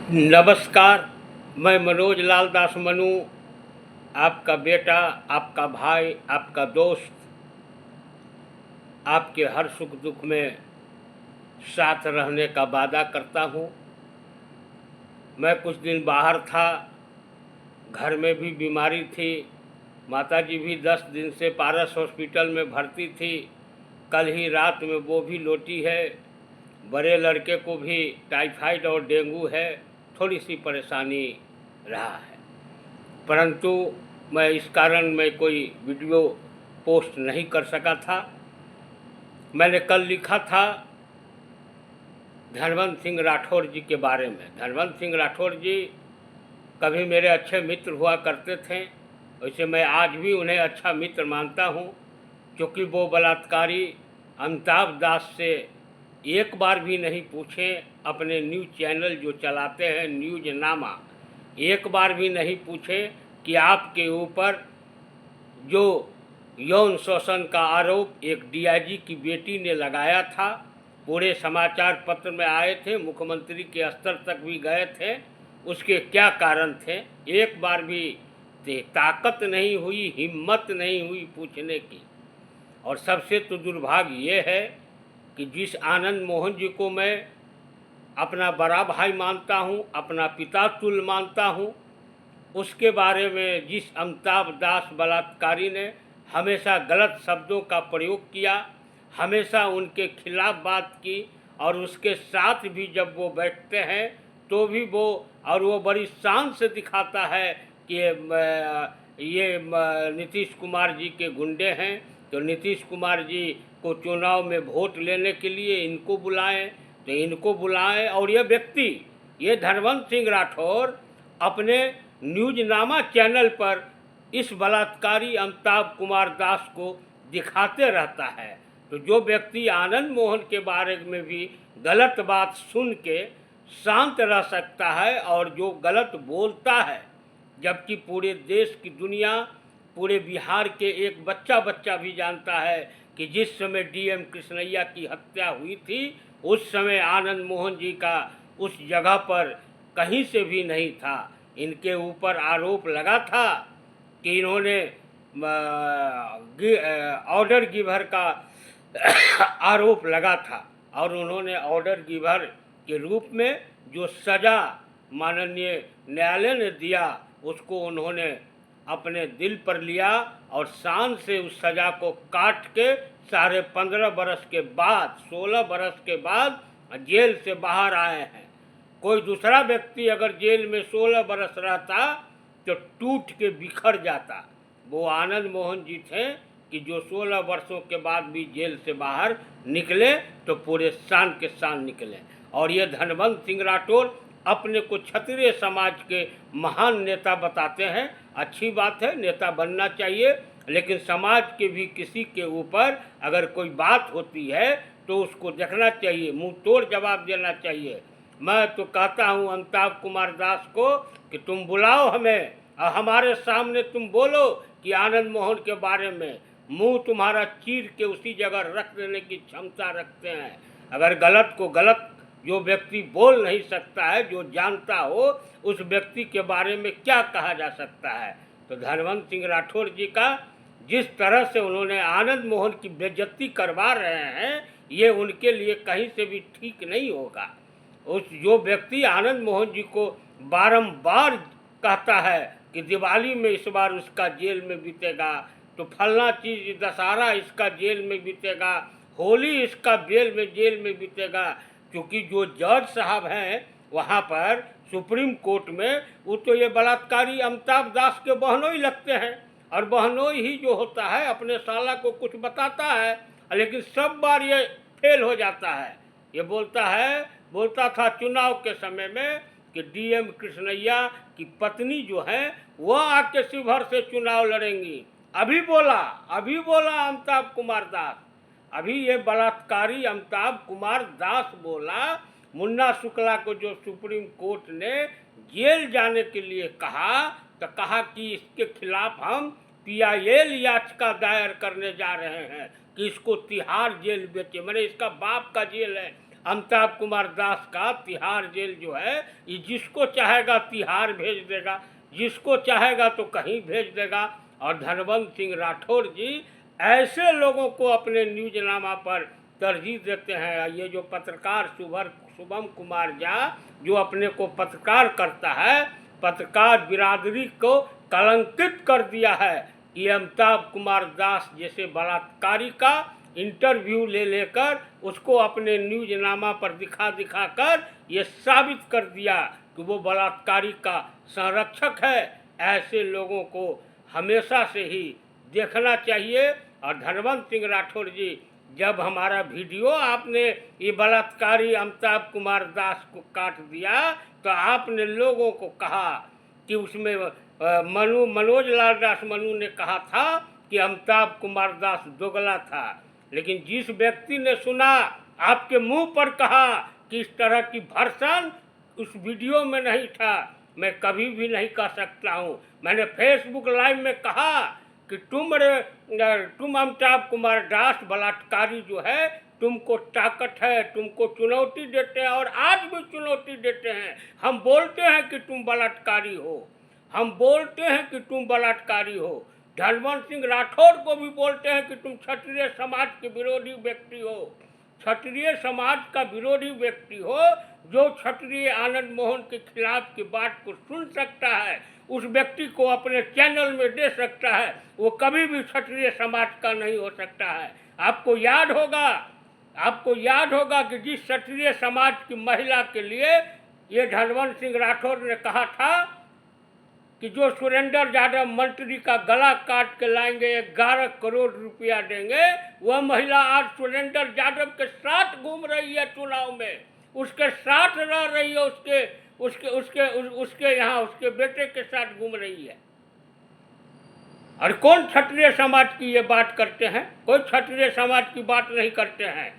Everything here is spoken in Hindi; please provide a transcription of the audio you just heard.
नमस्कार। मैं मनोज लाल दास मनु, आपका बेटा, आपका भाई, आपका दोस्त, आपके हर सुख दुख में साथ रहने का वादा करता हूँ। मैं कुछ दिन बाहर था, घर में भी बीमारी थी। माताजी भी 10 दिन से पारस हॉस्पिटल में भर्ती थी। कल ही रात में वो भी लौटी है। बड़े लड़के को भी टाइफाइड और डेंगू है। थोड़ी सी परेशानी रहा है, परंतु मैं इस कारण मैं कोई वीडियो पोस्ट नहीं कर सका था। मैंने कल लिखा था धनवंत सिंह राठौर जी के बारे में। धनवंत सिंह राठौर जी कभी मेरे अच्छे मित्र हुआ करते थे, वैसे मैं आज भी उन्हें अच्छा मित्र मानता हूँ, क्योंकि वो बलात्कारी अमिताभ दास से एक बार भी नहीं पूछे। अपने न्यूज़ चैनल जो चलाते हैं न्यूज़ नामा, एक बार भी नहीं पूछे कि आपके ऊपर जो यौन शोषण का आरोप एक डीआईजी की बेटी ने लगाया था, पूरे समाचार पत्र में आए थे, मुख्यमंत्री के स्तर तक भी गए थे। उसके क्या कारण थे, एक बार भी ताकत नहीं हुई, हिम्मत नहीं हुई पूछने की। और सबसे तो दुर्भाग्य ये है कि जिस आनंद मोहन जी को मैं अपना बड़ा भाई मानता हूँ, अपना पिता तुल्य मानता हूँ, उसके बारे में जिस अमिताभ दास बलात्कारी ने हमेशा गलत शब्दों का प्रयोग किया, हमेशा उनके खिलाफ बात की, और उसके साथ भी जब वो बैठते हैं तो भी वो बड़ी शान से दिखाता है कि ये नीतीश कुमार जी के गुंडे हैं, तो नीतीश कुमार जी को चुनाव में वोट लेने के लिए इनको बुलाएं, तो इनको बुलाएं। और ये धनवंत सिंह राठौर अपने न्यूज़नामा चैनल पर इस बलात्कारी अमिताभ कुमार दास को दिखाते रहता है। तो जो व्यक्ति आनंद मोहन के बारे में भी गलत बात सुन के शांत रह सकता है और जो गलत बोलता है, जबकि पूरे देश की दुनिया, पूरे बिहार के एक बच्चा बच्चा भी जानता है कि जिस समय डीएम कृष्णैया की हत्या हुई थी, उस समय आनंद मोहन जी का उस जगह पर कहीं से भी नहीं था। इनके ऊपर आरोप लगा था कि इन्होंने ऑर्डर गिवर का आरोप लगा था, और उन्होंने ऑर्डर गिवर के रूप में जो सज़ा माननीय न्यायालय ने दिया, उसको उन्होंने अपने दिल पर लिया और शान से उस सज़ा को काट के 15.5 बरस के बाद, 16 बरस के बाद जेल से बाहर आए हैं। कोई दूसरा व्यक्ति अगर जेल में 16 बरस रहता तो टूट के बिखर जाता। वो आनंद मोहन जी थे कि जो 16 वर्षों के बाद भी जेल से बाहर निकले तो पूरे शान के शान निकले। और ये धनवंत सिंह राठौर अपने को क्षत्रिय समाज के महान नेता बताते हैं। अच्छी बात है, नेता बनना चाहिए, लेकिन समाज के भी किसी के ऊपर अगर कोई बात होती है तो उसको देखना चाहिए, मुंह तोड़ जवाब देना चाहिए। मैं तो कहता हूँ अमिताभ कुमार दास को कि तुम बुलाओ हमें और हमारे सामने तुम बोलो कि आनंद मोहन के बारे में। मुंह तुम्हारा चीर के उसी जगह रख देने की क्षमता रखते हैं। अगर गलत को गलत जो व्यक्ति बोल नहीं सकता है, जो जानता हो, उस व्यक्ति के बारे में क्या कहा जा सकता है। तो धनवंत सिंह राठौर जी का जिस तरह से उन्होंने आनंद मोहन की बेइज्जती करवा रहे हैं, ये उनके लिए कहीं से भी ठीक नहीं होगा। उस जो व्यक्ति आनंद मोहन जी को बारंबार कहता है कि दिवाली में इस बार उसका जेल में बीतेगा, तो फलना चीज़ दशहरा इसका जेल में बीतेगा, होली इसका जेल में बीतेगा, क्योंकि जो जज साहब हैं वहाँ पर सुप्रीम कोर्ट में, वो तो ये बलात्कारी अमिताभ दास के बहनोई लगते हैं। और बहनोई ही जो होता है अपने साला को कुछ बताता है, लेकिन सब बार ये फेल हो जाता है। ये बोलता था चुनाव के समय में कि डीएम कृष्णैया की पत्नी जो है वह आके शिवहर से चुनाव लड़ेंगी। अभी बोला अमिताभ कुमार दास, अभी ये बलात्कारी अमिताभ कुमार दास बोला मुन्ना शुक्ला को, जो सुप्रीम कोर्ट ने जेल जाने के लिए कहा, तो कहा कि इसके खिलाफ हम पीआईएल याचिका दायर करने जा रहे हैं कि इसको तिहाड़ जेल भेजे, मैंने इसका बाप का जेल है। अमिताभ कुमार दास का तिहाड़ जेल जो है, ये जिसको चाहेगा तिहाड़ भेज देगा, जिसको चाहेगा तो कहीं भेज देगा। और धनवंत सिंह राठौर जी ऐसे लोगों को अपने न्यूज़नामा पर तरजीह देते हैं। ये जो पत्रकार शुभम कुमार झा जो अपने को पत्रकार करता है, पत्रकार बिरादरी को कलंकित कर दिया है। ये अमिताभ कुमार दास जैसे बलात्कारी का इंटरव्यू ले लेकर उसको अपने न्यूज़नामा पर दिखा कर ये साबित कर दिया कि वो बलात्कारी का संरक्षक है। ऐसे लोगों को हमेशा से ही देखना चाहिए। और धनवंत सिंह राठौर जी, जब हमारा वीडियो आपने ये बलात्कारी अमिताभ कुमार दास को काट दिया तो आपने लोगों को कहा कि उसमें मनोज लाल दास मनु ने कहा था कि अमिताभ कुमार दास दोगला था। लेकिन जिस व्यक्ति ने सुना आपके मुंह पर कहा कि इस तरह की भर्सन उस वीडियो में नहीं था, मैं कभी भी नहीं कह सकता हूँ। मैंने फेसबुक लाइव में कहा कि तुम अमिताभ कुमार दास बलात्कारी जो है, तुमको ताकत है, तुमको चुनौती देते हैं और आज भी चुनौती देते हैं। हम बोलते हैं कि तुम बलात्कारी हो, हम बोलते हैं कि तुम बलात्कारी हो। धनवंत सिंह राठौर को भी बोलते हैं कि तुम क्षत्रिय समाज के विरोधी व्यक्ति हो, क्षत्रिय समाज का विरोधी व्यक्ति हो। जो क्षत्रिय आनंद मोहन के खिलाफ की बात को सुन सकता है, उस व्यक्ति को अपने चैनल में दे सकता है, वो कभी भी क्षत्रिय समाज का नहीं हो सकता है। आपको याद होगा कि जिस क्षत्रिय समाज की महिला के लिए ये धनवंत सिंह राठौर ने कहा था कि जो सुरेंद्र यादव मंत्री का गला काट के लाएंगे 11 करोड़ रुपया देंगे, वह महिला आज सुरेंद्र यादव के साथ घूम रही है चुनाव में, उसके साथ रह रही है, उसके यहाँ उसके बेटे के साथ घूम रही है। और कौन क्षत्रिय समाज की ये बात करते हैं? कोई क्षत्रिय समाज की बात नहीं करते हैं।